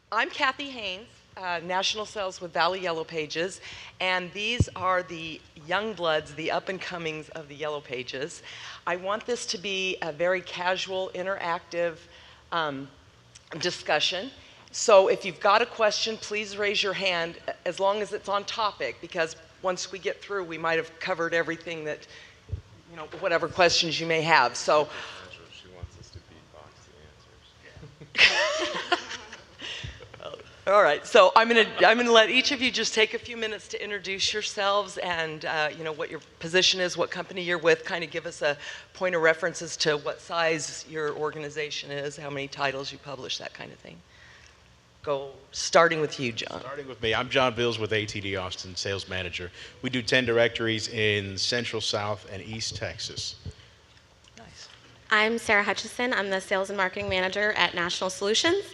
I'm Kathy Haynes, National Sales with Valley Yellow Pages, and these are the Youngbloods, the up-and-comings of the Yellow Pages. I want this to be a very casual, interactive discussion. So if you've got a question, please raise your hand as long as it's on topic, because once we get through, we might have covered everything that, whatever questions you may have. So. She wants us to beatbox the answers. All right, so I'm gonna let each of you just take a few minutes to introduce yourselves and what your position is, what company you're with, kind of give us a point of reference as to what size your organization is, how many titles you publish, that kind of thing. Starting with you, John. Starting with me, I'm John Bills with ATD Austin, sales manager. We do 10 directories in Central, South, and East Texas. Nice. I'm Sarah Hutchison. I'm the sales and marketing manager at National Solutions.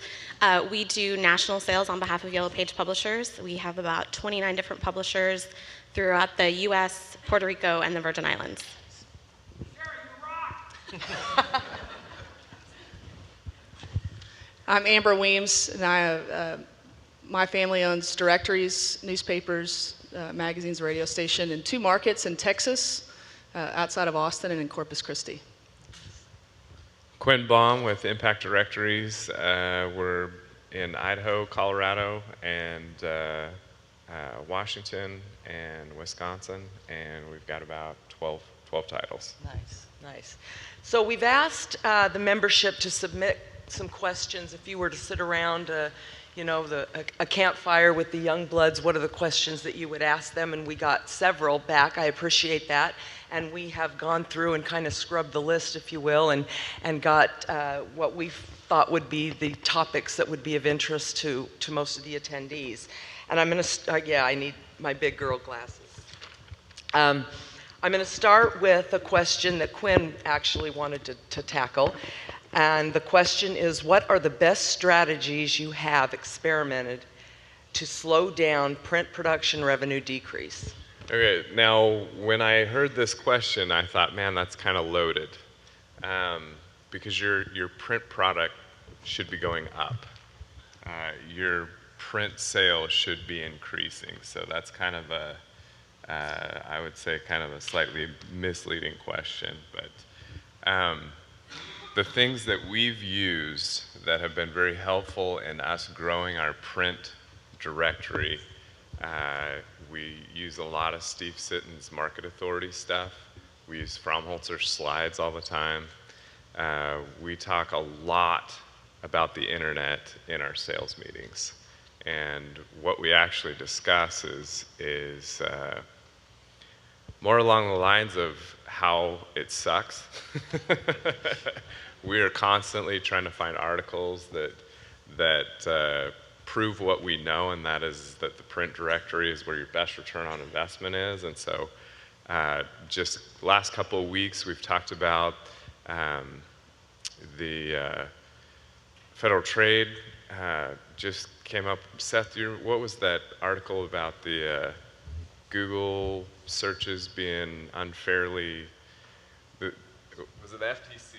We do national sales on behalf of Yellow Page publishers. We have about 29 different publishers throughout the U.S., Puerto Rico, and the Virgin Islands. Sarah, you rock! I'm Amber Weems, and my family owns directories, newspapers, magazines, radio station in 2 markets in Texas, outside of Austin, and in Corpus Christi. Quinn Baum with Impact Directories. We're in Idaho, Colorado, and Washington, and Wisconsin, and we've got about 12 titles. Nice, nice. So we've asked the membership to submit some questions. If you were to sit around, a campfire with the Youngbloods, what are the questions that you would ask them? And we got several back. I appreciate that. And we have gone through and kind of scrubbed the list, if you will, and got what we thought would be the topics that would be of interest to most of the attendees. And I'm going to, I need my big girl glasses. I'm going to start with a question that Quinn actually wanted to tackle. And the question is, what are the best strategies you have experimented to slow down print production revenue decrease? Okay, now when I heard this question, I thought, man, that's kind of loaded, because your print product should be going up. Your print sales should be increasing. So that's kind of I would say, kind of a slightly misleading question. But the things that we've used that have been very helpful in us growing our print directory, we use a lot of Steve Sitton's market authority stuff. We use Fromholzer's slides all the time. We talk a lot about the internet in our sales meetings. And what we actually discuss is more along the lines of how it sucks. We are constantly trying to find articles that prove what we know, and that is that the print directory is where your best return on investment is. And so just last couple of weeks, we've talked about the Federal Trade just came up. Seth, what was that article about the Google searches being unfairly, was it the FTC?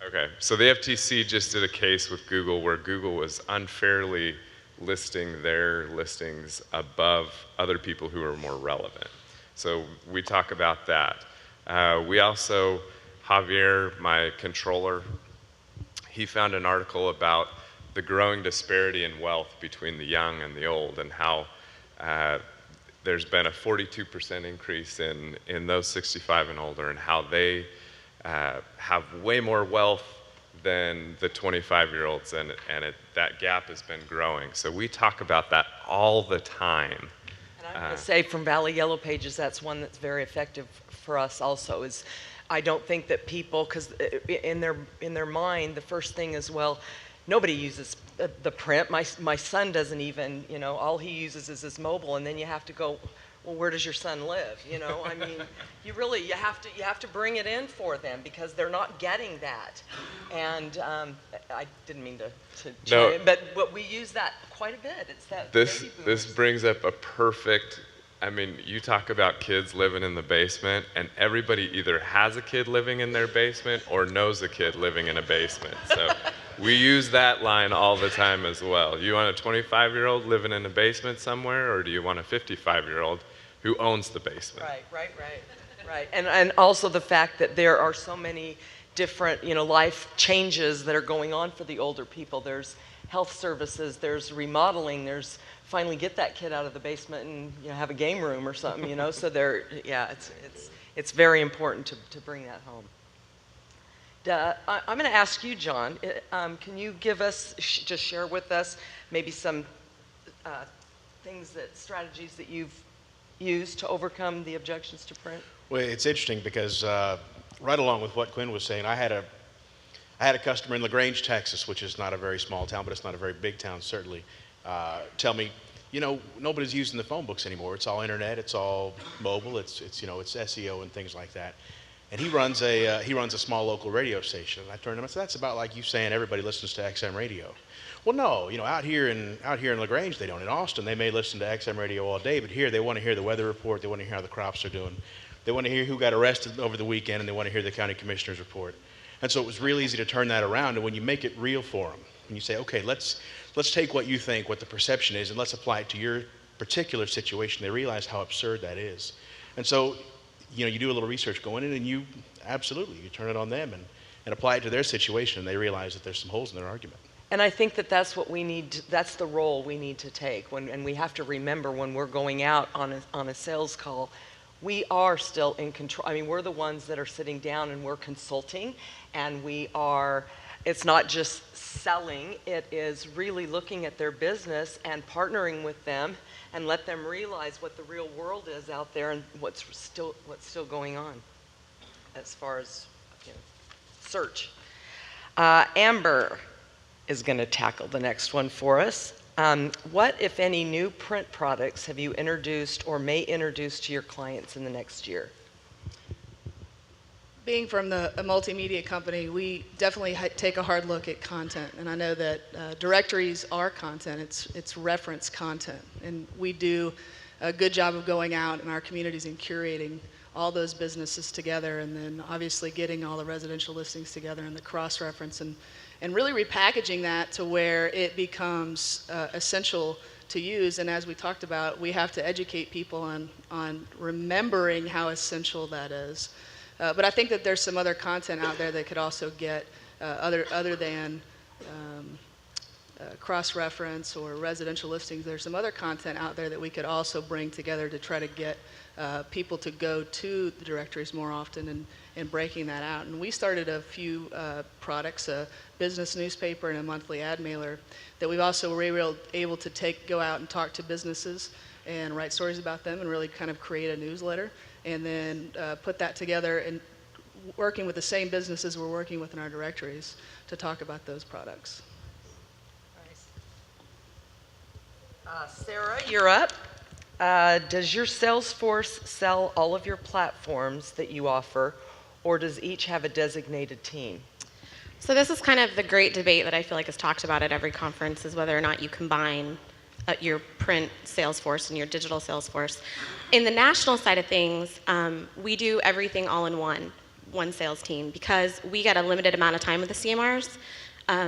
Okay, so the FTC just did a case with Google where Google was unfairly listing their listings above other people who are more relevant. So we talk about that. We also, Javier, my controller, he found an article about the growing disparity in wealth between the young and the old, and how there's been a 42% increase in those 65 and older, and how they have way more wealth than the 25-year-olds, and that gap has been growing. So we talk about that all the time. And I'm going to say from Valley Yellow Pages, that's one that's very effective for us also. Is I don't think that people, because in their mind, the first thing is, well, nobody uses the print. My son doesn't even, all he uses is his mobile, and then you have to go, well, where does your son live? I mean, you have to bring it in for them, because they're not getting that. And I didn't mean to no, but we use that quite a bit. It's that this brings up a perfect. I mean, you talk about kids living in the basement, and everybody either has a kid living in their basement or knows a kid living in a basement. So We use that line all the time as well. You want a 25-year-old living in a basement somewhere, or do you want a 55-year-old who owns the basement? Right. And also the fact that there are so many different, life changes that are going on for the older people. There's health services, there's remodeling, there's finally get that kid out of the basement and have a game room or something, So it's very important to bring that home. I'm going to ask you, John, can you give us, just share with us maybe some strategies that you've used to overcome the objections to print? Well, it's interesting because right along with what Quinn was saying, I had a customer in LaGrange, Texas, which is not a very small town, but it's not a very big town, certainly, tell me, nobody's using the phone books anymore. It's all internet, it's all mobile, it's SEO and things like that. And he runs a small local radio station. And I turned to him and said, that's about like you saying everybody listens to XM radio. Well, no, out here in LaGrange they don't. In Austin they may listen to XM radio all day, but here they want to hear the weather report, they want to hear how the crops are doing, they want to hear who got arrested over the weekend, and they want to hear the county commissioner's report. And so it was real easy to turn that around. And when you make it real for them, and you say, okay, let's take what you think, what the perception is, and let's apply it to your particular situation, they realize how absurd that is. And so, you do a little research going in, and you turn it on them and apply it to their situation, and they realize that there's some holes in their argument. And I think that's what we need. That's the role we need to take. And we have to remember when we're going out on a sales call, we are still in control. I mean, we're the ones that are sitting down and we're consulting, and it's not just selling, it is really looking at their business and partnering with them and let them realize what the real world is out there and what's still going on as far as search. Amber is going to tackle the next one for us. What, if any, new print products have you introduced or may introduce to your clients in the next year? Being from a multimedia company, we definitely take a hard look at content. And I know that directories are content. It's reference content. And we do a good job of going out in our communities and curating all those businesses together, and then obviously getting all the residential listings together and the cross-reference, and really repackaging that to where it becomes essential to use. And as we talked about, we have to educate people on remembering how essential that is. But I think that there's some other content out there that could also get other than cross-reference or residential listings. There's some other content out there that we could also bring together to try to get people to go to the directories more often and breaking that out. And we started a few products, a business newspaper and a monthly ad mailer, that we've also were able to go out and talk to businesses and write stories about them and really kind of create a newsletter, and then put that together and working with the same businesses we're working with in our directories to talk about those products. Sarah, you're up. Does your sales force sell all of your platforms that you offer, or does each have a designated team? So this is kind of the great debate that I feel like is talked about at every conference, is whether or not you combine your print sales force and your digital sales force. In the national side of things, we do everything all in one sales team, because we get a limited amount of time with the CMRs.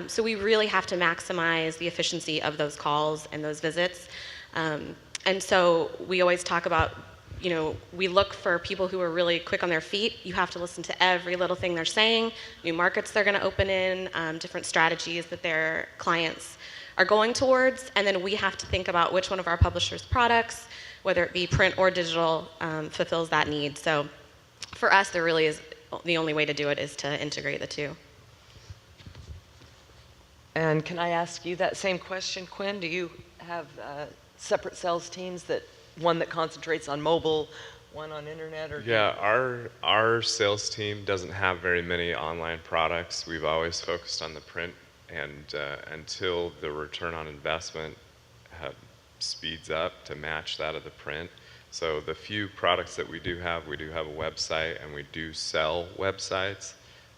So we really have to maximize the efficiency of those calls and those visits. And so we always talk about, we look for people who are really quick on their feet. You have to listen to every little thing they're saying, new markets they're going to open in, different strategies that their clients are going towards. And then we have to think about which one of our publishers' products, whether it be print or digital, fulfills that need. So for us, there really is, the only way to do it is to integrate the two. And can I ask you that same question, Quinn? Do you have separate sales teams, one that concentrates on mobile, one on internet? Or yeah, our sales team doesn't have very many online products. We've always focused on the print, and until the return on investment speeds up to match that of the print. So the few products that we do have a website, and we do sell websites.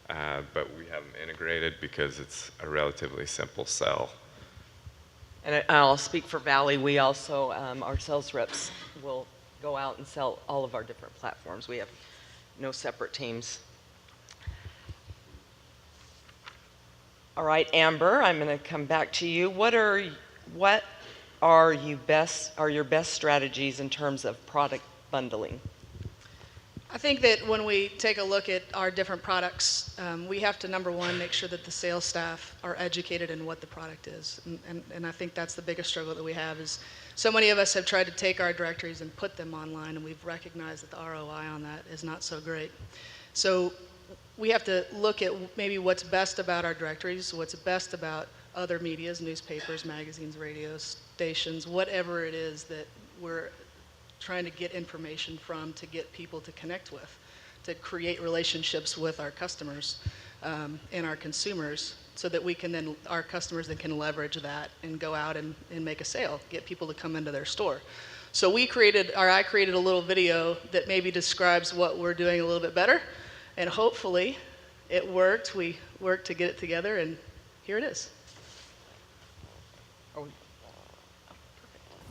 But we have them integrated because it's a relatively simple sell. And I'll speak for Valley. We also, our sales reps will go out and sell all of our different platforms. We have no separate teams. All right, Amber, I'm going to come back to you. What are your best strategies in terms of product bundling? I think that when we take a look at our different products, we have to, number one, make sure that the sales staff are educated in what the product is. And I think that's the biggest struggle that we have is so many of us have tried to take our directories and put them online, and we've recognized that the ROI on that is not so great. So we have to look at maybe what's best about our directories, what's best about other medias, newspapers, magazines, radio stations, whatever it is that we're trying to get information from to get people to connect with, to create relationships with our customers and our consumers so that we can then, our customers then can leverage that and go out and make a sale, get people to come into their store. So I created a little video that maybe describes what we're doing a little bit better, and hopefully it worked. We worked to get it together, and here it is.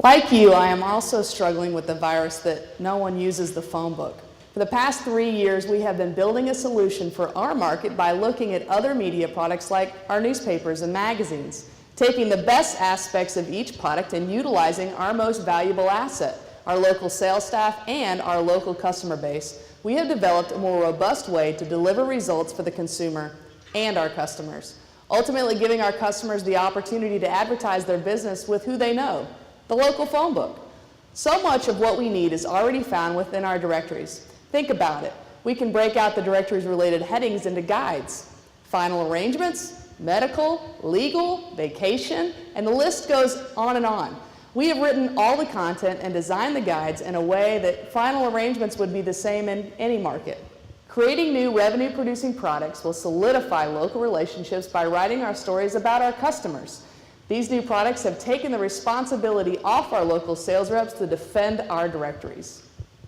Like you, I am also struggling with the virus that no one uses the phone book. For the past 3 years, we have been building a solution for our market by looking at other media products like our newspapers and magazines, taking the best aspects of each product and utilizing our most valuable asset, our local sales staff and our local customer base. We have developed a more robust way to deliver results for the consumer and our customers, ultimately giving our customers the opportunity to advertise their business with who they know, the local phone book. So much of what we need is already found within our directories. Think about it. We can break out the directory's related headings into guides, final arrangements, medical, legal, vacation, and the list goes on and on. We have written all the content and designed the guides in a way that final arrangements would be the same in any market. Creating new revenue-producing products will solidify local relationships by writing our stories about our customers. These new products have taken the responsibility off our local sales reps to defend our directories.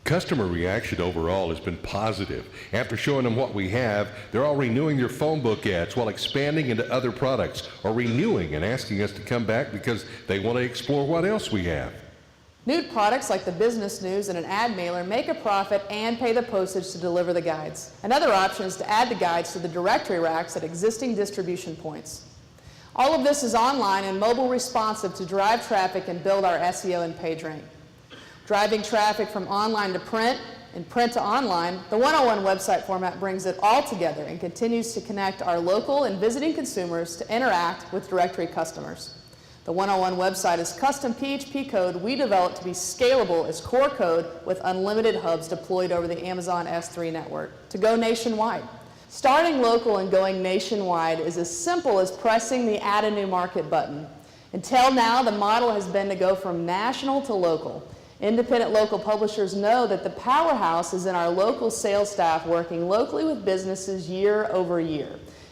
Customer reaction overall has been positive. After showing them what we have, they're all renewing their phone book ads while expanding into other products, or renewing and asking us to come back because they want to explore what else we have. New products like the business news and an ad mailer make a profit and pay the postage to deliver the guides. Another option is to add the guides to the directory racks at existing distribution points. All of this is online and mobile responsive to drive traffic and build our SEO and page rank. Driving traffic from online to print and print to online, the 101 website format brings it all together and continues to connect our local and visiting consumers to interact with directory customers. The 101 website is custom PHP code we developed to be scalable as core code with unlimited hubs deployed over the Amazon S3 network to go nationwide. Starting local and going nationwide is as simple as pressing the Add a New Market button. Until now, the model has been to go from national to local. Independent local publishers know that the powerhouse is in our local sales staff working locally with businesses year over year.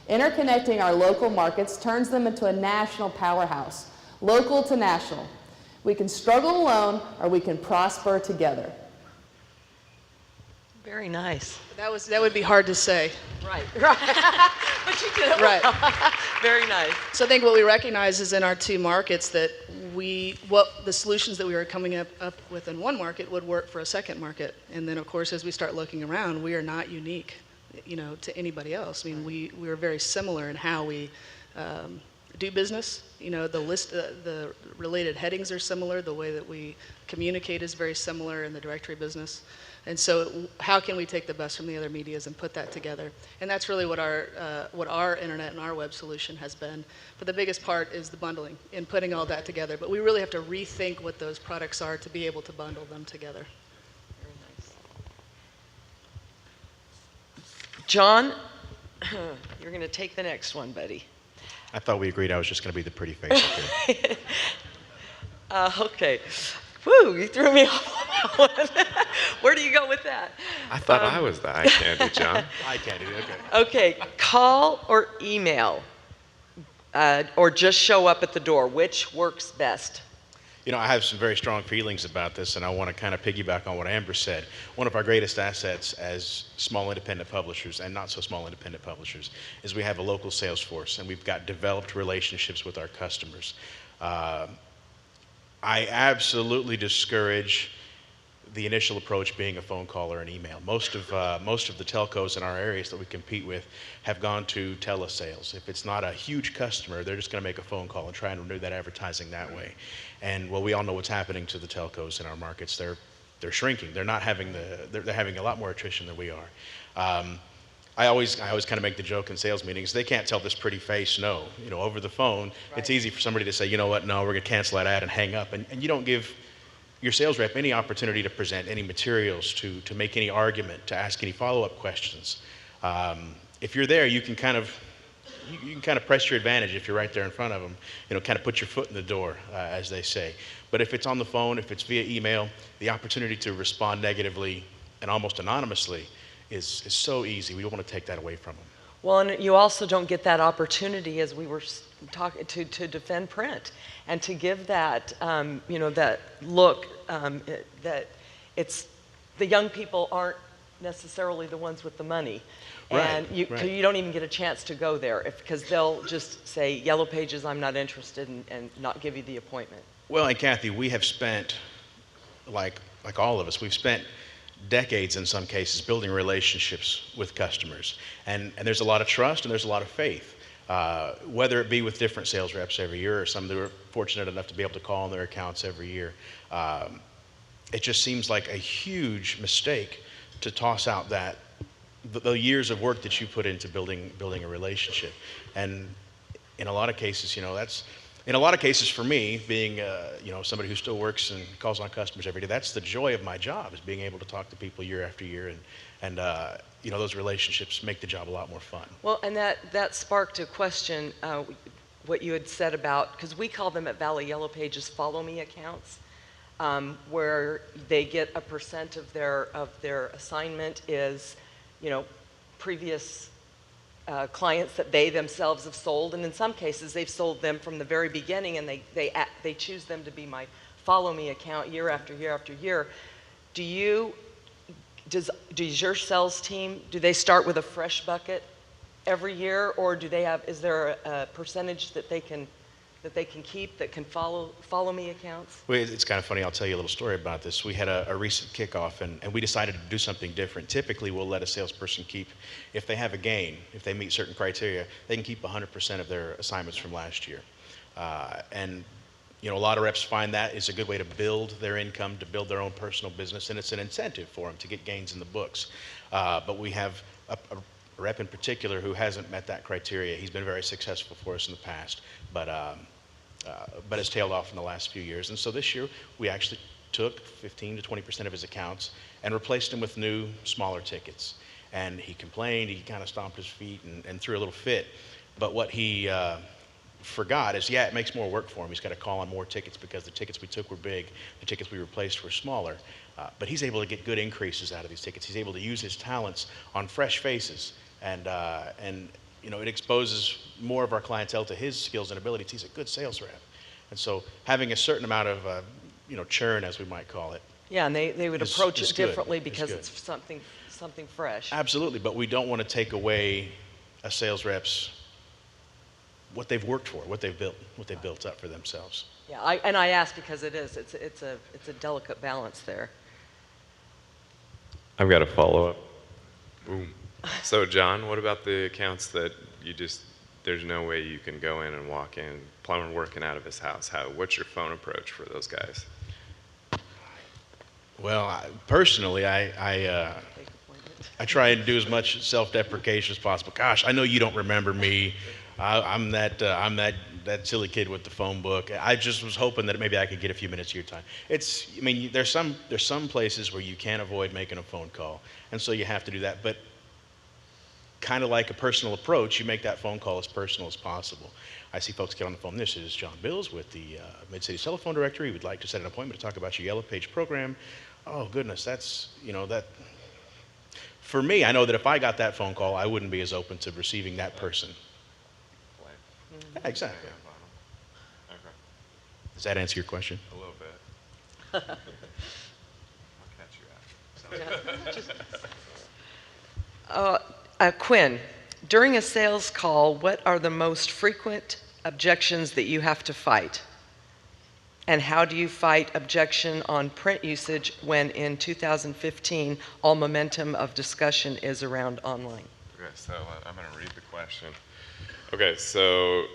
Interconnecting our local markets turns them into a national powerhouse, local to national. We can struggle alone or we can prosper together. Very nice. That would be hard to say. Right. But you did it well. Right. Very nice. So I think what we recognize is in our two markets that the solutions that we were coming up with in one market would work for a second market. And then of course, as we start looking around, we are not unique, to anybody else. I mean, we are very similar in how we do business. The related headings are similar. The way that we communicate is very similar in the directory business. And so how can we take the best from the other medias and put that together? And that's really what our internet and our web solution has been. But the biggest part is the bundling and putting all that together. But we really have to rethink what those products are to be able to bundle them together. Very nice. John, you're going to take the next one, buddy. I thought we agreed I was just going to be the pretty face up here. Okay. Woo, you threw me off on that one. Where do you go with that? I thought I was the eye candy, John. I can't do that. Okay, call or email, or just show up at the door. Which works best? I have some very strong feelings about this, and I want to kind of piggyback on what Amber said. One of our greatest assets as small independent publishers and not so small independent publishers is we have a local sales force, and we've got developed relationships with our customers. I absolutely discourage the initial approach being a phone call or an email. Most of the telcos in our areas that we compete with have gone to telesales. If it's not a huge customer, they're just going to make a phone call and try and renew that advertising that way. And well, we all know what's happening to the telcos in our markets. They're shrinking. They're not having they're having a lot more attrition than we are. I always kind of make the joke in sales meetings, they can't tell this pretty face no. You know, over the phone, it's easy for somebody to say, you know what, no, we're going to cancel that ad and hang up. And you don't give your sales rep any opportunity to present any materials, to make any argument, to ask any follow-up questions. If you're there, you can kind of press your advantage if you're right there in front of them, you know, kind of put your foot in the door, as they say. But if it's on the phone, if it's via email, the opportunity to respond negatively and almost anonymously is so easy. We don't want to take that away from them. Well, and you also don't get that opportunity, as we were talking, to defend print and to give that, you know, that look that it's the young people aren't necessarily the ones with the money. And you don't even get a chance to go there because they'll just say, Yellow Pages, I'm not interested, and not give you the appointment. Well, and Kathy, we have spent, like all of us, we've spent decades in some cases building relationships with customers. And there's a lot of trust and there's a lot of faith. Whether it be with different sales reps every year or some that were fortunate enough to be able to call on their accounts every year. It just seems like a huge mistake to toss out the years of work that you put into building a relationship. And in a lot of cases, you know, in a lot of cases for me, being you know, somebody who still works and calls on customers every day, that's the joy of my job, is being able to talk to people year after year, and you know, those relationships make the job a lot more fun. Well, and that sparked a question, what you had said about, because we call them at Valley Yellow Pages follow me accounts, where they get a percent of their assignment is, you know, previous clients that they themselves have sold, and in some cases they've sold them from the very beginning, and they choose them to be my follow me account year after year after year. Does your sales team, do they start with a fresh bucket every year, or is there a percentage that they can keep that can follow me accounts? Well, it's kind of funny. I'll tell you a little story about this. We had a recent kickoff, and we decided to do something different. Typically, we'll let a salesperson keep, if they have a gain, if they meet certain criteria, they can keep 100% of their assignments from last year. And you know, a lot of reps find that is a good way to build their income, to build their own personal business, and it's an incentive for them to get gains in the books. But we have a rep in particular who hasn't met that criteria. He's been very successful for us in the past, but has tailed off in the last few years. And so this year, we actually took 15 to 20% of his accounts and replaced them with new, smaller tickets. And he complained, he kind of stomped his feet and threw a little fit. But what he forgot is, it makes more work for him. He's got to call on more tickets because the tickets we took were big, the tickets we replaced were smaller. But he's able to get good increases out of these tickets. He's able to use his talents on fresh faces, and you know, it exposes more of our clientele to his skills and abilities. He's a good sales rep. And so having a certain amount of, you know, churn, as we might call it. Yeah, and they would approach it differently because good. it's something fresh. Absolutely, but we don't want to take away a sales rep's, what they've worked for, what they've built up for themselves. Yeah, I ask because it's a delicate balance there. I've got a follow-up. Boom. So, John, what about the accounts that there's no way you can go in and walk in, plumber working out of his house? What's your phone approach for those guys? Well, personally, I try and do as much self-deprecation as possible. Gosh, I know you don't remember me. I'm that silly kid with the phone book. I just was hoping that maybe I could get a few minutes of your time. I mean, there's some places where you can't avoid making a phone call, and so you have to do that. But kind of like a personal approach, you make that phone call as personal as possible. I see folks get on the phone. This is John Bills with the Mid-City Telephone Directory. We'd like to set an appointment to talk about your Yellow Page program. Oh, goodness, that's, you know, that. For me, I know that if I got that phone call, I wouldn't be as open to receiving that person. Yeah, exactly. Okay. Does that answer your question? A little bit. I'll catch you after. Quinn, during a sales call, what are the most frequent objections that you have to fight? And how do you fight objection on print usage when in 2015 all momentum of discussion is around online? Okay, so I'm going to read the question. Okay, so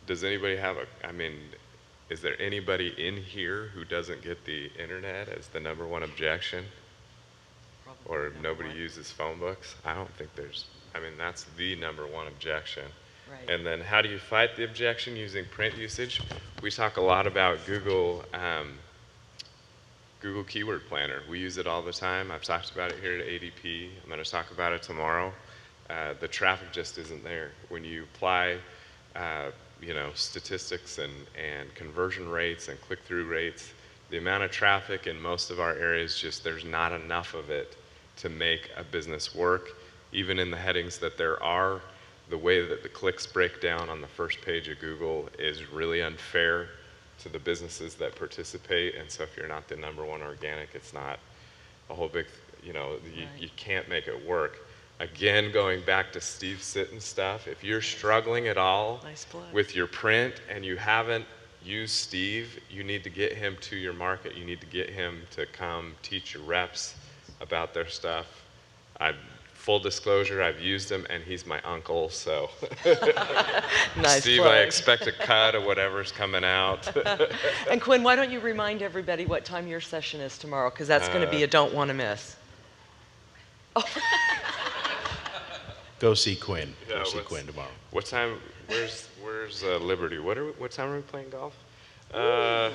does anybody have is there anybody in here who doesn't get the internet as the number one objection? Or nobody uses phone books? I don't think that's the number one objection. Right. And then how do you fight the objection using print usage? We talk a lot about Google Keyword Planner. We use it all the time. I've talked about it here at ADP. I'm going to talk about it tomorrow. The traffic just isn't there. When you apply statistics and conversion rates and click-through rates, the amount of traffic in most of our areas, there's not enough of it to make a business work. Even in the headings that there are, the way that the clicks break down on the first page of Google is really unfair to the businesses that participate. And so if you're not the number one organic, it's not a whole big, you can't make it work. Again, going back to Steve Sitton stuff, if you're struggling at all with your print and you haven't used Steve, you need to get him to your market. You need to get him to come teach your reps about their stuff. Full disclosure, I've used him and he's my uncle, so. Nice Steve, plug. I expect a cut of whatever's coming out. And Quinn, why don't you remind everybody what time your session is tomorrow, because that's going to be a don't want to miss. Go see Quinn. Yeah, Go see Quinn tomorrow. What time? Where's Liberty? What time are we playing golf? No,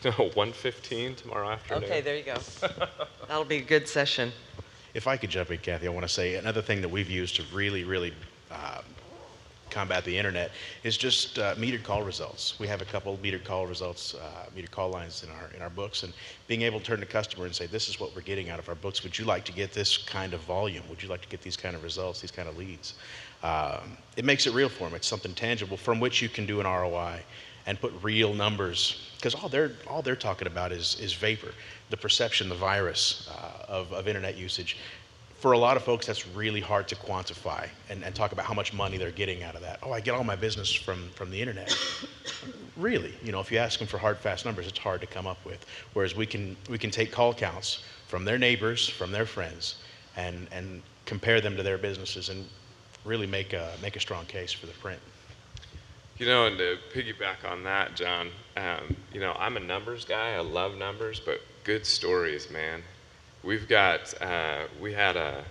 1:15 tomorrow afternoon. Okay, there you go. That'll be a good session. If I could jump in, Kathy, I want to say another thing that we've used to really, really combat the internet is just metered call results. We have a couple metered call results, metered call lines in our books, and being able to turn to the customer and say, this is what we're getting out of our books. Would you like to get this kind of volume? Would you like to get these kind of results, these kind of leads? It makes it real for them. It's something tangible from which you can do an ROI and put real numbers, because all they're talking about is vapor, the perception, the virus of internet usage. For a lot of folks, that's really hard to quantify and talk about how much money they're getting out of that. Oh, I get all my business from the internet. Really, if you ask them for hard, fast numbers, it's hard to come up with. Whereas we can take call counts from their neighbors, from their friends, and compare them to their businesses and really make a strong case for the print. And to piggyback on that, John, I'm a numbers guy. I love numbers, but good stories, man. We had a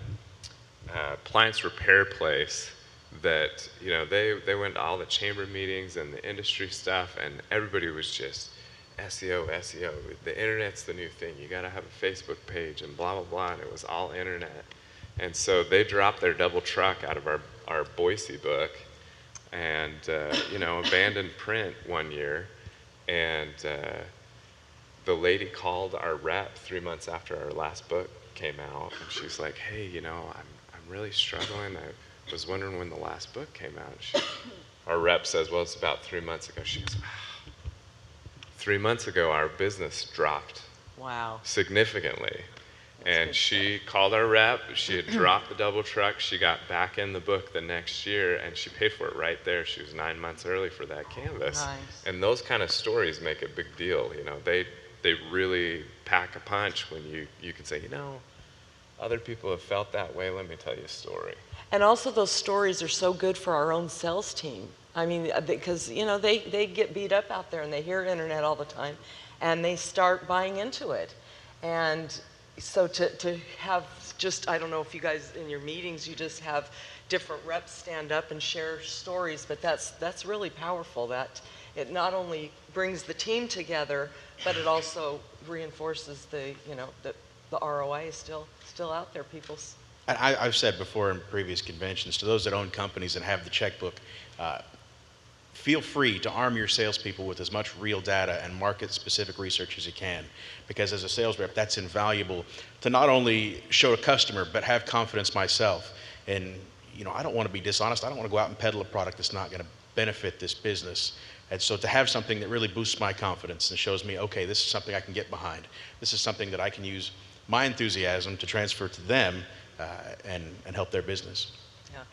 appliance repair place that, they went to all the chamber meetings and the industry stuff, and everybody was just SEO. The internet's the new thing. You got to have a Facebook page and blah, blah, blah, and it was all internet. And so they dropped their double truck out of our Boise book and, abandoned print one year. And the lady called our rep 3 months after our last book came out, and she's like, hey, I'm really struggling. I was wondering when the last book came out. Our rep says, well, it's about 3 months ago. She goes, 3 months ago, our business dropped. Wow. Significantly. And she called our rep. She had dropped the double truck. She got back in the book the next year, and she paid for it right there. She was 9 months early for that canvas. Nice. And those kind of stories make a big deal. They really pack a punch when you can say, other people have felt that way. Let me tell you a story. And also those stories are so good for our own sales team. I mean, because, they get beat up out there and they hear internet all the time and they start buying into it. And so to have I don't know if you guys in your meetings, you just have different reps stand up and share stories, but that's really powerful. That it not only brings the team together, but it also reinforces the ROI is still out there. I've said before in previous conventions, to those that own companies and have the checkbook, feel free to arm your salespeople with as much real data and market-specific research as you can, because as a sales rep, that's invaluable to not only show a customer, but have confidence myself. And I don't want to be dishonest. I don't want to go out and peddle a product that's not going to benefit this business. And so to have something that really boosts my confidence and shows me, okay, this is something I can get behind. This is something that I can use my enthusiasm to transfer to them and help their business. Yeah.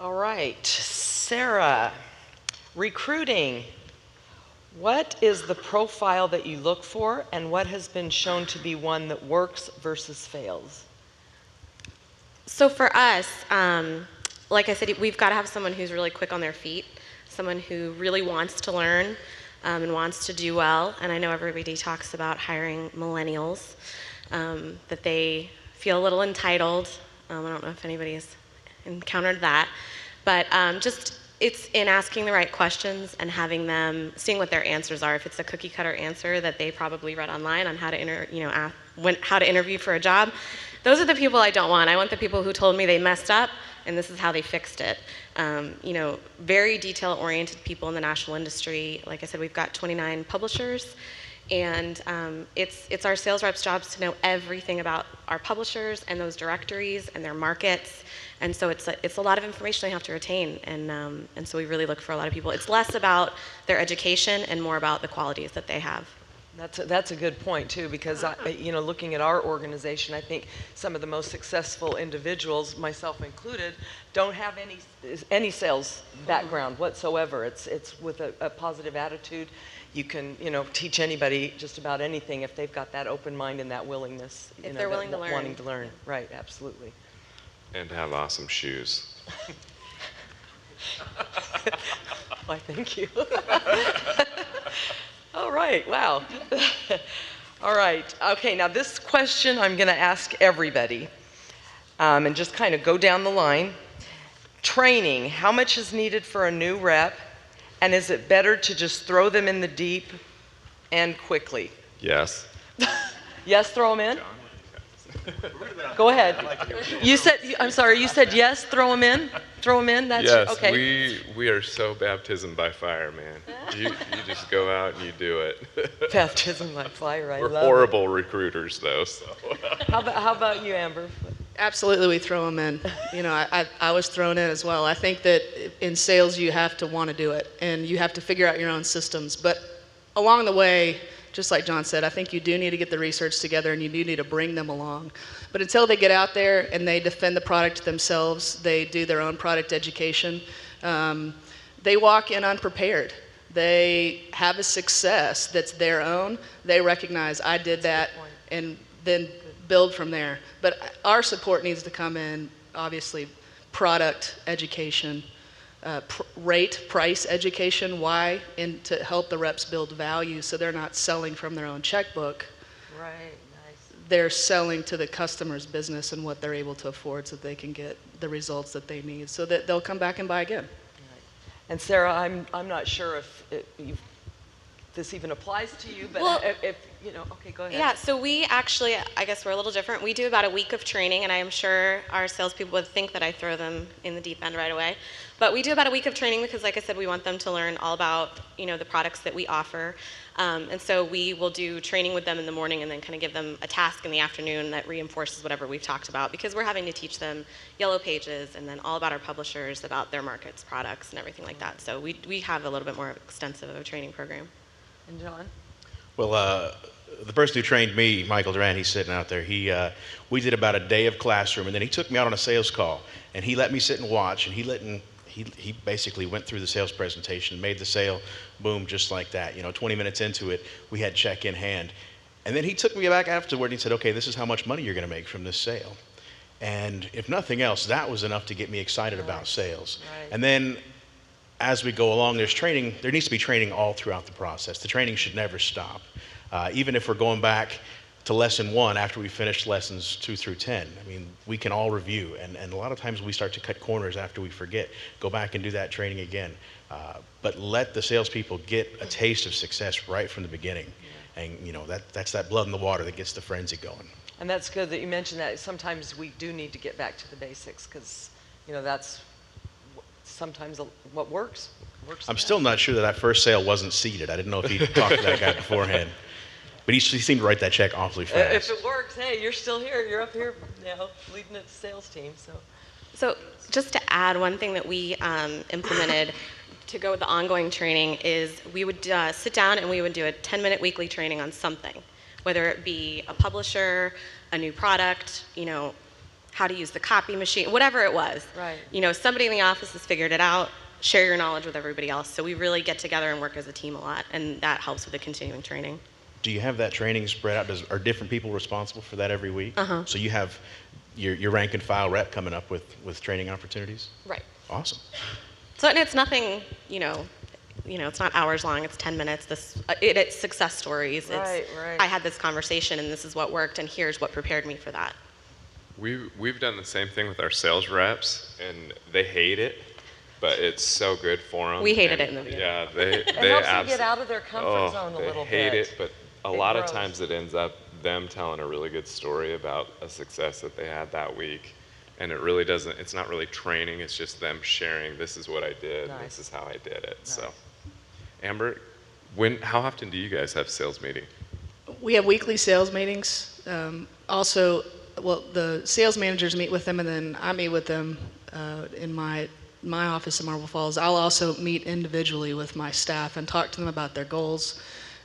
All right, Sarah, Recruiting. What is the profile that you look for, and what has been shown to be one that works versus fails? So for us, like I said, we've got to have someone who's really quick on their feet, someone who really wants to learn and wants to do well. And I know everybody talks about hiring millennials, that they feel a little entitled. I don't know if anybody's encountered that, but just it's in asking the right questions and having them, seeing what their answers are. If it's a cookie cutter answer that they probably read online on how to how to interview for a job, those are the people I don't want. I want the people who told me they messed up and this is how they fixed it. Very detail-oriented people in the national industry. Like I said, we've got 29 publishers, and it's our sales reps' jobs to know everything about our publishers and those directories and their markets. And so it's a lot of information they have to retain, and so we really look for a lot of people. It's less about their education and more about the qualities that they have. That's a good point too, because looking at our organization, I think some of the most successful individuals, myself included, don't have any sales background whatsoever. It's with a positive attitude. You can teach anybody just about anything if they've got that open mind and that willingness. If they're willing to learn. Wanting to learn, right? Absolutely. And have awesome shoes. Why, thank you. All right, wow. All right, okay, now this question I'm going to ask everybody, and just kind of go down the line. Training, how much is needed for a new rep, and is it better to just throw them in the deep and quickly? Yes. Yes, throw them in? Go ahead. You said yes, throw them in? Throw them in? That's yes, okay. we are so baptism by fire, man. You just go out and you do it. Baptism by fire, I We're love horrible recruiters, though. So. How about you, Amber? Absolutely, we throw them in. I was thrown in as well. I think that in sales you have to want to do it, and you have to figure out your own systems. But along the way, just like John said, I think you do need to get the research together, and you do need to bring them along. But until they get out there and they defend the product themselves, they do their own product education, they walk in unprepared. They have a success that's their own. They recognize, I did that, and then build from there. But our support needs to come in, obviously, product education, price education, why, and to help the reps build value so they're not selling from their own checkbook. Right, nice. They're selling to the customer's business and what they're able to afford so they can get the results that they need so that they'll come back and buy again. Right. And Sarah, I'm not sure if this even applies to you, but Well, okay, go ahead. Yeah, so we actually, I guess we're a little different. We do about a week of training, and I am sure our salespeople would think that I throw them in the deep end right away. But we do about a week of training because, like I said, we want them to learn all about, the products that we offer. And so we will do training with them in the morning and then kind of give them a task in the afternoon that reinforces whatever we've talked about, because we're having to teach them Yellow Pages and then all about our publishers, about their markets, products, and everything like that. So we have a little bit more extensive of a training program. And John? Well, the person who trained me, Michael Duran, he's sitting out there. We did about a day of classroom, and then he took me out on a sales call, and he let me sit and watch, and he basically went through the sales presentation, made the sale, boom, just like that. 20 minutes into it, we had check in hand. And then he took me back afterward and he said, okay, this is how much money you're going to make from this sale. And if nothing else, that was enough to get me excited about sales. Right. And then as we go along, there needs to be training all throughout the process. The training should never stop. Even if we're going back to lesson 1 after we finished lessons 2 through 10. We can all review, and a lot of times we start to cut corners after we forget. Go back and do that training again. But let the salespeople get a taste of success right from the beginning. And that's that blood in the water that gets the frenzy going. And that's good that you mentioned that. Sometimes we do need to get back to the basics because, that's sometimes what works. I'm still not sure that first sale wasn't seated. I didn't know if he talked to that guy beforehand. But he seemed to write that check awfully fast. If it works, hey, you're still here. You're up here now leading the sales team. So just to add, one thing that we implemented to go with the ongoing training is we would sit down and we would do a 10-minute weekly training on something, whether it be a publisher, a new product, how to use the copy machine, whatever it was. Right. Somebody in the office has figured it out. share your knowledge with everybody else. So we really get together and work as a team a lot, and that helps with the continuing training. Do you have that training spread out? Are different people responsible for that every week? So you have your rank and file rep coming up with training opportunities? Right. Awesome. So, and it's nothing, it's not hours long, it's 10 minutes. It's success stories. Right. I had this conversation and this is what worked and here's what prepared me for that. We've done the same thing with our sales reps, and they hate it, but it's so good for them. We hated it in the beginning. Yeah, It helps them get out of their comfort zone a little bit. They hate it, but a It lot of grows. times it ends up them telling a really good story about a success that they had that week. And it's not really training, it's just them sharing, this is what I did, Nice. this is how I did it. Nice. So, Amber, how often do you guys have sales meeting? We have weekly sales meetings. The sales managers meet with them, and then I meet with them in my office in Marble Falls. I'll also meet individually with my staff and talk to them about their goals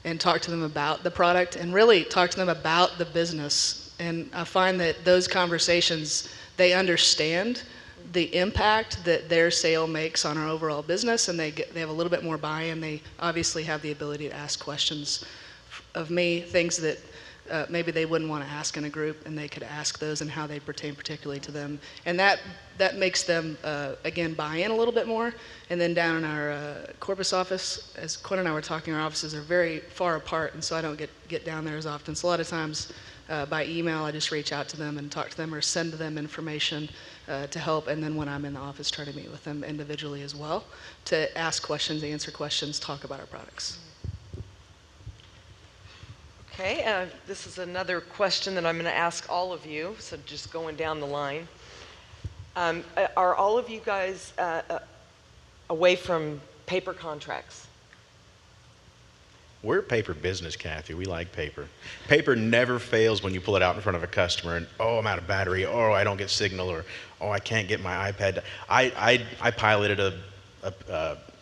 and talk to them about the product and really talk to them about the business. And I find that those conversations, they understand the impact that their sale makes on our overall business, and they have a little bit more buy-in. They obviously have the ability to ask questions of me, things that maybe they wouldn't want to ask in a group, and they could ask those and how they pertain particularly to them. And that makes them, again, buy in a little bit more. And then down in our Corpus office, as Quinn and I were talking, our offices are very far apart, and so I don't get down there as often. So a lot of times by email, I just reach out to them and talk to them or send them information to help. And then when I'm in the office, try to meet with them individually as well to ask questions, answer questions, talk about our products. Okay, this is another question that I'm going to ask all of you, so just going down the line. Are all of you guys away from paper contracts? We're a paper business, Kathy. We like paper. Paper never fails when you pull it out in front of a customer and, oh, I'm out of battery, or I don't get signal, or, oh, I can't get my iPad. I piloted a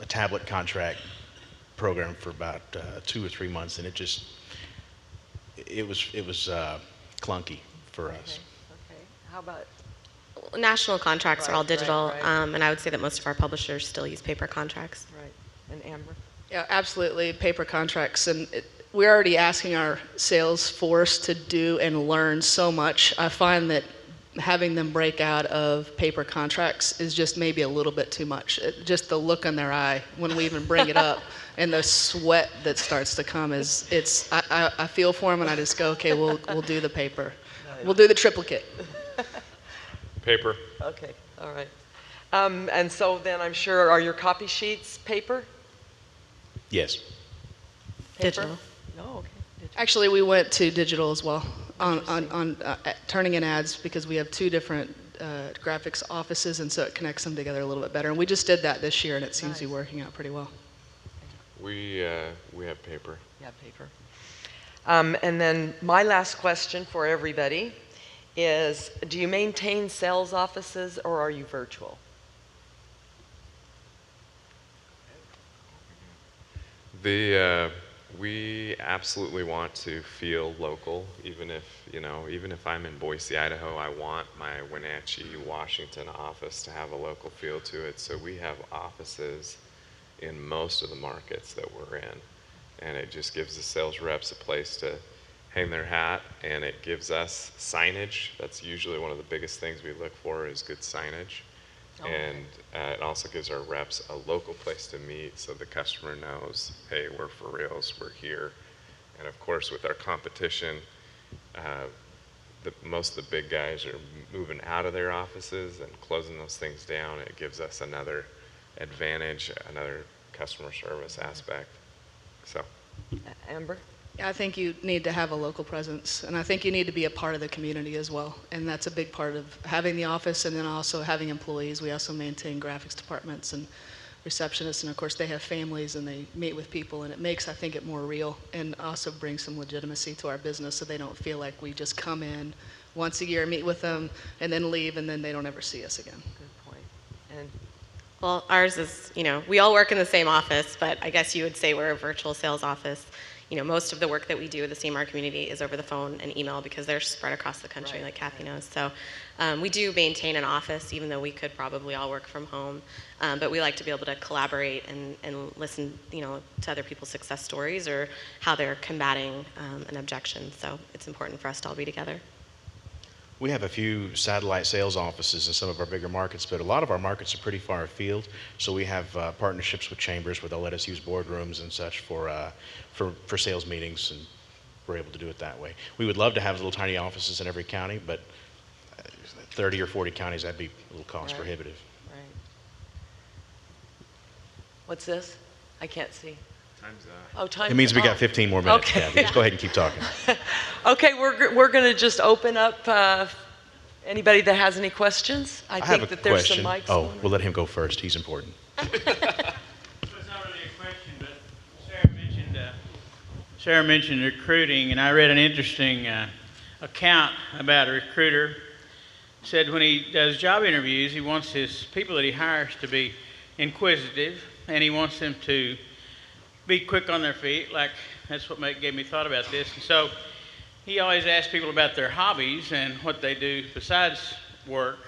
tablet contract program for about 2 or 3 months, and it was clunky for us. Okay. How about? National contracts are all Right, digital, right. And I would say that most of our publishers still use paper contracts. Right. And Amber? Yeah, absolutely, paper contracts. And we're already asking our sales force to do and learn so much. I find that having them break out of paper contracts is just maybe a little bit too much. Just the look in their eye when we even bring it up and the sweat that starts to come I feel for them and I just go, okay, we'll do the paper. We'll do the triplicate. Paper. Okay, all right. And so then I'm sure, are your copy sheets paper? Yes. Digital. No, okay. Digital. Actually, we went to digital as well on turning in ads because we have 2 different graphics offices, and so it connects them together a little bit better. And we just did that this year, and it seems to be working out pretty well. We have paper. Yeah, paper. And then my last question for everybody is, do you maintain sales offices or are you virtual? We absolutely want to feel local, even if I'm in Boise, Idaho, I want my Wenatchee, Washington office to have a local feel to it. So we have offices in most of the markets that we're in, and it just gives the sales reps a place to hang their hat, and it gives us signage. That's usually one of the biggest things we look for is good signage. Oh, And it also gives our reps a local place to meet so the customer knows, hey, we're for reals, we're here. And of course, with our competition, most of the big guys are moving out of their offices and closing those things down. It gives us another advantage, another customer service aspect. So, Amber? Yeah, I think you need to have a local presence, and I think you need to be a part of the community as well. And that's a big part of having the office and then also having employees. We also maintain graphics departments and receptionists, and of course they have families and they meet with people, and it makes, I think, it more real and also brings some legitimacy to our business so they don't feel like we just come in once a year, meet with them, and then leave, and then they don't ever see us again. Good point. And Well, ours is, we all work in the same office, but I guess you would say we're a virtual sales office. most of the work that we do with the CMR community is over the phone and email because they're spread across the country, like Kathy knows. So we do maintain an office, even though we could probably all work from home. But we like to be able to collaborate and listen, to other people's success stories or how they're combating an objection. So it's important for us to all be together. We have a few satellite sales offices in some of our bigger markets, but a lot of our markets are pretty far afield. So we have partnerships with chambers where they'll let us use boardrooms and such for sales meetings, and we're able to do it that way. We would love to have little tiny offices in every county, but 30 or 40 counties, that'd be a little cost prohibitive. Right. What's this? I can't see. Time's up. Oh, time. It means we got 15 more minutes, Okay. Kathy. Just go ahead and keep talking. Okay, we're going to just open up. Anybody that has any questions? I have think a that there's question. some mics. Oh, going. we'll let him go first. He's important. It's not really a question, but Sarah mentioned recruiting, and I read an interesting account about a recruiter. Said when he does job interviews, he wants his people that he hires to be inquisitive, and he wants them to be quick on their feet. Like, that's what gave me thought about this. And so he always asks people about their hobbies and what they do besides work.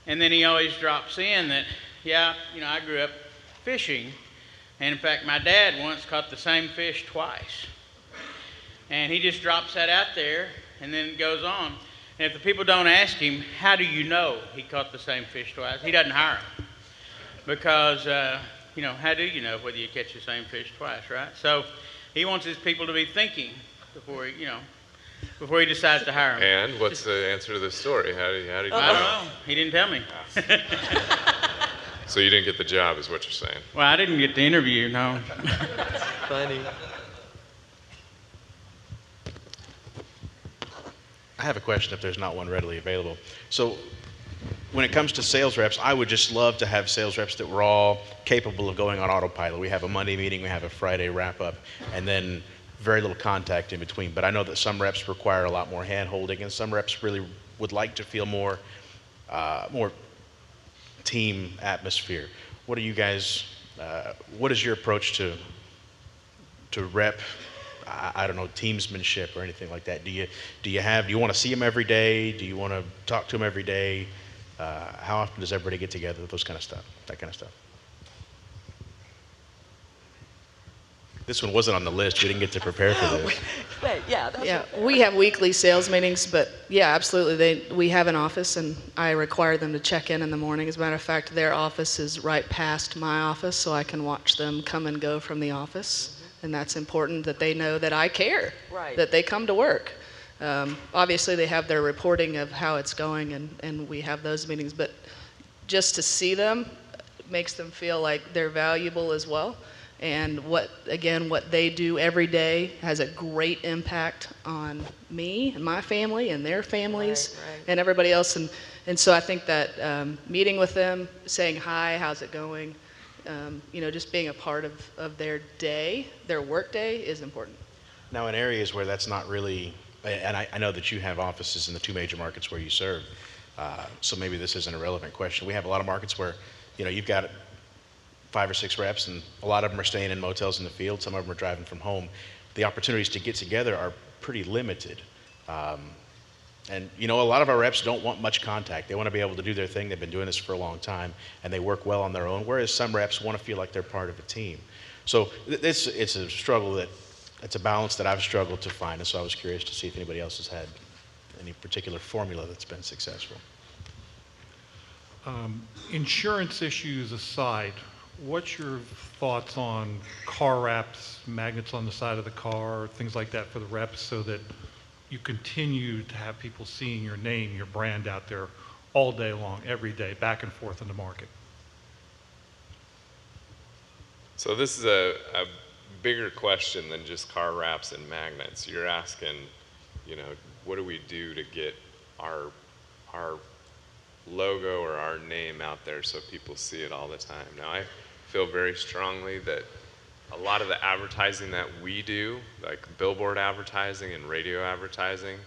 And then he always drops in that, I grew up fishing. And in fact, my dad once caught the same fish twice. And he just drops that out there and then goes on. And if the people don't ask him, how do you know he caught the same fish twice? He doesn't hire them. Because, how do you know whether you catch the same fish twice, right? So he wants his people to be thinking before he decides to hire them. And what's the answer to this story? How do you I don't know. He didn't tell me. So you didn't get the job, is what you're saying? Well, I didn't get the interview, no. Funny. I have a question if there's not one readily available. So when it comes to sales reps, I would just love to have sales reps that were all capable of going on autopilot. We have a Monday meeting, we have a Friday wrap-up, and then very little contact in between. But I know that some reps require a lot more hand-holding, and some reps really would like to feel more team atmosphere. What are you guys, what is your approach to rep, I don't know, teamsmanship or anything like that? Do you want to see them every day? Do you want to talk to them every day? How often does everybody get together? That kind of stuff. This one wasn't on the list. We didn't get to prepare for this. We have weekly sales meetings, but absolutely. We have an office, and I require them to check in the morning. As a matter of fact, their office is right past my office, so I can watch them come and go from the office. And that's important that they know that I care, that they come to work. Obviously, they have their reporting of how it's going, and we have those meetings. But just to see them makes them feel like they're valuable as well. And what they do every day has a great impact on me and my family and their families and everybody else. And so I think that meeting with them, saying hi, how's it going, just being a part of their day, their work day is important. Now, in areas where that's not really, and I know that you have offices in the two major markets where you serve, so maybe this isn't a relevant question. We have a lot of markets where, you've got 5 or 6 reps, and a lot of them are staying in motels in the field. Some of them are driving from home. The opportunities to get together are pretty limited. And a lot of our reps don't want much contact. They want to be able to do their thing. They've been doing this for a long time, and they work well on their own, whereas some reps want to feel like they're part of a team. So it's a struggle it's a balance that I've struggled to find, and so I was curious to see if anybody else has had any particular formula that's been successful. Insurance issues aside, what's your thoughts on car wraps, magnets on the side of the car, things like that for the reps, so that you continue to have people seeing your name, your brand out there all day long, every day, back and forth in the market? So this is a bigger question than just car wraps and magnets. You're asking, what do we do to get our logo or our name out there so people see it all the time? Now, I feel very strongly that a lot of the advertising that we do, like billboard advertising and radio advertising,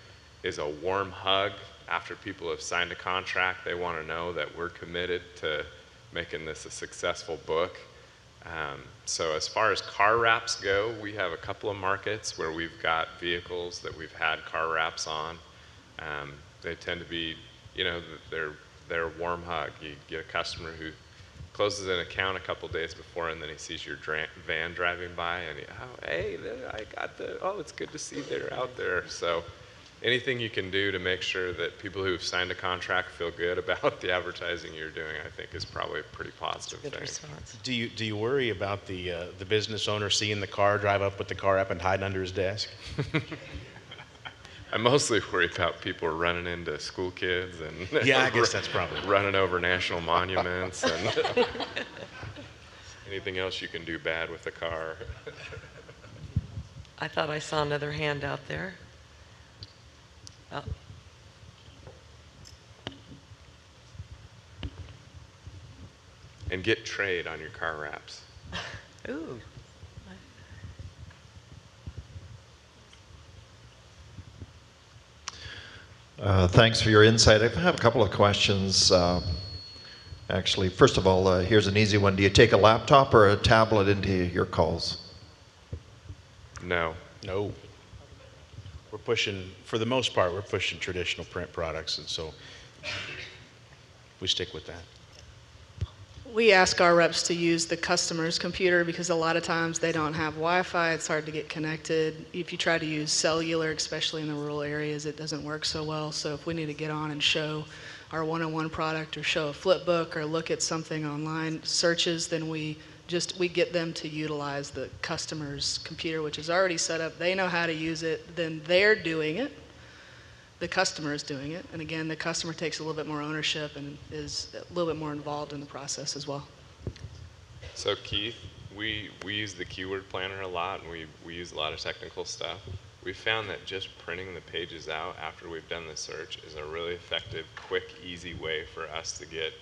is a warm hug after people have signed a contract. They want to know that we're committed to making this a successful book. So as far as car wraps go, we have a couple of markets where we've got vehicles that we've had car wraps on. They tend to be, you know, they're a warm hug. You get a customer who closes an account a couple days before, and then he sees your van driving by, and oh, hey, I got it's good to see they're out there. So anything you can do to make sure that people who've signed a contract feel good about the advertising you're doing, I think is probably a pretty positive Good thing. response. Do you worry about the business owner seeing the car drive up with the car up and hiding under his desk? I mostly worry about people running into school kids and Yeah, I guess that's probably. running over national monuments and anything else you can do bad with a car. I thought I saw another hand out there. Oh. And get trade on your car wraps. Ooh. Thanks for your insight. I have a couple of questions. Actually, first of all, here's an easy one. Do you take a laptop or a tablet into your calls? No. No. We're pushing, for the most part, we're pushing traditional print products, and so we stick with that. We ask our reps to use the customer's computer because a lot of times they don't have Wi-Fi. It's hard to get connected. If you try to use cellular, especially in the rural areas, it doesn't work so well. So if we need to get on and show our one-on-one product or show a flip book or look at something online searches, then we get them to utilize the customer's computer, which is already set up. They know how to use it. Then they're doing it. The customer is doing it. And again, the customer takes a little bit more ownership and is a little bit more involved in the process as well. So Keith, we use the keyword planner a lot, and we use a lot of technical stuff. We found that just printing the pages out after we've done the search is a really effective, quick, easy way for us to get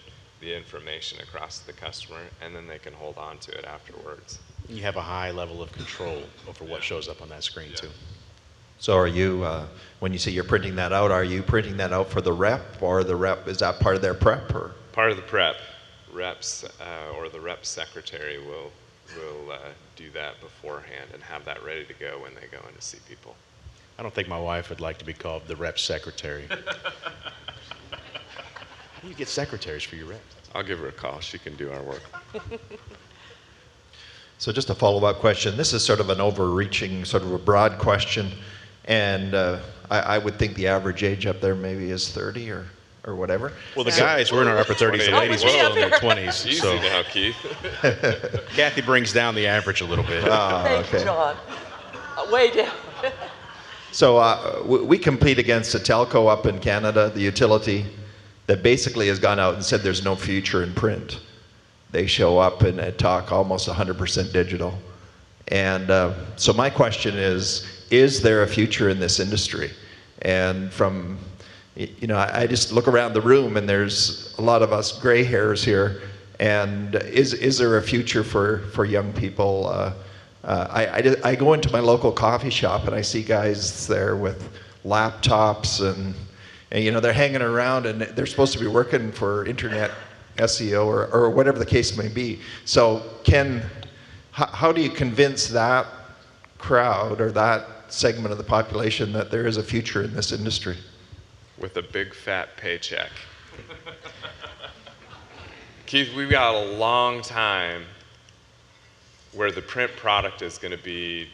the information across to the customer, and then they can hold on to it afterwards. You have a high level of control over what shows up on that screen, too. So are you, when you say you're printing that out, are you printing that out for the rep, or the rep, is that part of their prep? Or? Part of the prep. Reps or the rep secretary will do that beforehand and have that ready to go when they go in to see people. I don't think my wife would like to be called the rep secretary. You get secretaries for your reps. I'll give her a call. She can do our work. So just a follow-up question. This is sort of an overreaching, sort of a broad question, and I would think the average age up there maybe is 30 or whatever. Well, the guys, we're in our upper 30s. The ladies are still in their 20s. Easy So now, Keith. Kathy brings down the average a little bit. Thank you, John. Way down. So we compete against a telco up in Canada, the utility, that basically has gone out and said there's no future in print. They show up and talk almost 100% digital. And so my question is there a future in this industry? And from, you know, I just look around the room and there's a lot of us gray hairs here. And is there a future for young people? I go into my local coffee shop and I see guys there with laptops and you know, they're hanging around and they're supposed to be working for internet SEO or whatever the case may be. So how do you convince that crowd or that segment of the population that there is a future in this industry? With a big fat paycheck. Keith, we've got a long time where the print product is going to be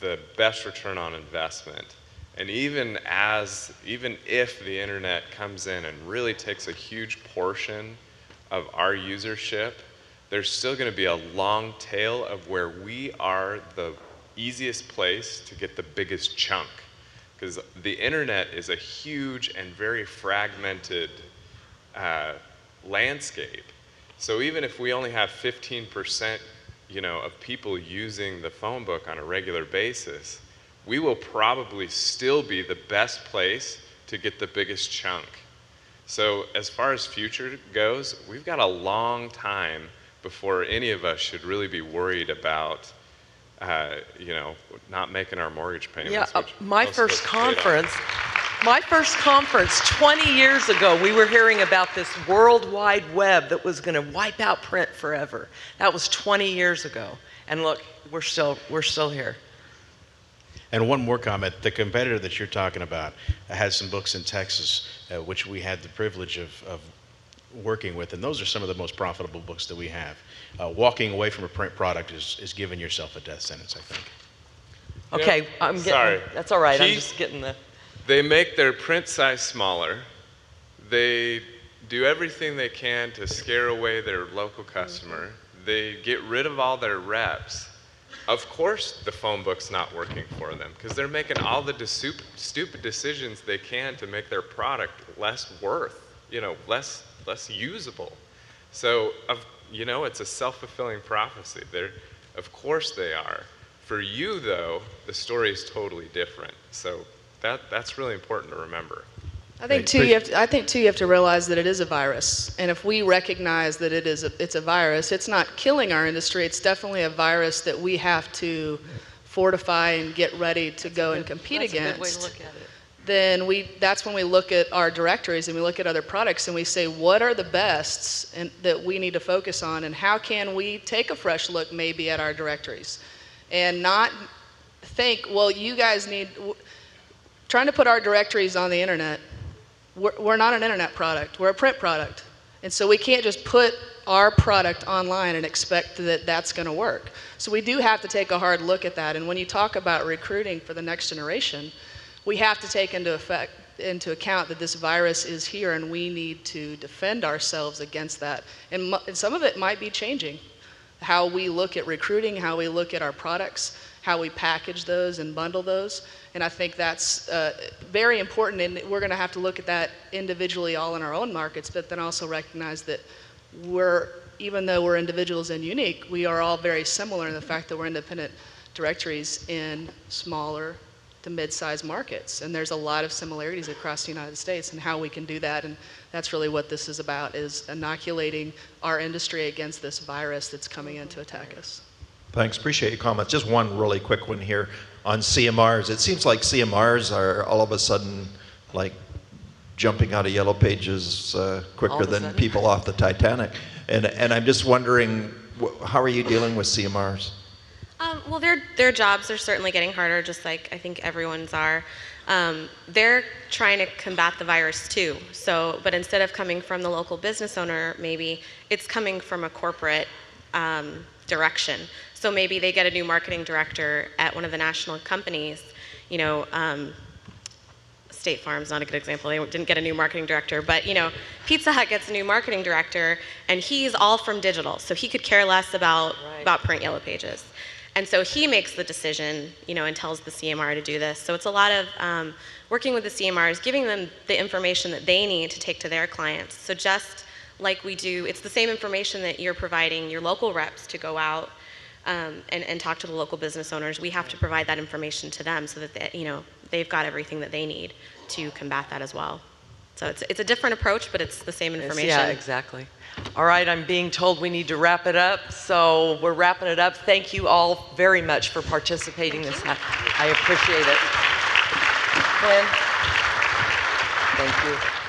the best return on investment. And even if the internet comes in and really takes a huge portion of our usership, there's still going to be a long tail of where we are the easiest place to get the biggest chunk. Because the internet is a huge and very fragmented landscape. So even if we only have 15%, you know, of people using the phone book on a regular basis, we will probably still be the best place to get the biggest chunk. So as far as future goes, we've got a long time before any of us should really be worried about, you know, not making our mortgage payments. Yeah, my first conference, My first conference 20 years ago, we were hearing about this World Wide Web that was going to wipe out print forever. That was 20 years ago. And look, we're still here. And one more comment. The competitor that you're talking about has some books in Texas, which we had the privilege of working with, and those are some of the most profitable books that we have. Walking away from a print product is giving yourself a death sentence, I think. Okay, I'm getting, sorry. That's all right, I'm He- just getting the... They make their print size smaller. They do everything they can to scare away their local customer. They get rid of all their reps. Of course the phone book's not working for them because they're making all the stupid decisions they can to make their product less worth, less usable. So, it's a self-fulfilling prophecy. Of course they are. For you, though, the story is totally different. So that's really important to remember. I think too you have to realize that it is a virus, and if we recognize that it's a virus, it's not killing our industry. It's definitely a virus that we have to fortify and get ready to go and compete against. That's a good way to look at it. Then that's when we look at our directories and we look at other products and we say, what are the bests that we need to focus on, and how can we take a fresh look maybe at our directories, and not think, well, you guys trying to put our directories on the internet. We're not an internet product, we're a print product. And so we can't just put our product online and expect that that's going to work. So we do have to take a hard look at that. And when you talk about recruiting for the next generation, we have to take into account that this virus is here and we need to defend ourselves against that. And some of it might be changing. How we look at recruiting, how we look at our products, how we package those and bundle those. And I think that's very important, and we're going to have to look at that individually all in our own markets, but then also recognize that even though we're individuals and unique, we are all very similar in the fact that we're independent directories in smaller to mid-sized markets. And there's a lot of similarities across the United States and how we can do that. And that's really what this is about, is inoculating our industry against this virus that's coming in to attack us. Thanks, appreciate your comments. Just one really quick one here on CMRs. It seems like CMRs are all of a sudden like jumping out of Yellow Pages quicker than people off the Titanic. And I'm just wondering, how are you dealing with CMRs? Well, their jobs are certainly getting harder, just like I think everyone's are. They're trying to combat the virus too. But instead of coming from the local business owner, maybe it's coming from a corporate direction. So maybe they get a new marketing director at one of the national companies. State Farm's not a good example. They didn't get a new marketing director, but Pizza Hut gets a new marketing director, and he's all from digital, so he could care less about print Yellow Pages. And so he makes the decision, and tells the CMR to do this. So it's a lot of working with the CMRs, giving them the information that they need to take to their clients. So just like we do, it's the same information that you're providing your local reps to go out and talk to the local business owners. We have to provide that information to them so that they've got everything that they need to combat that as well. So it's a different approach, but it's the same information. Yeah, exactly. All right, I'm being told we need to wrap it up, so we're wrapping it up. Thank you all very much for participating this night. I appreciate it. Glenn, thank you.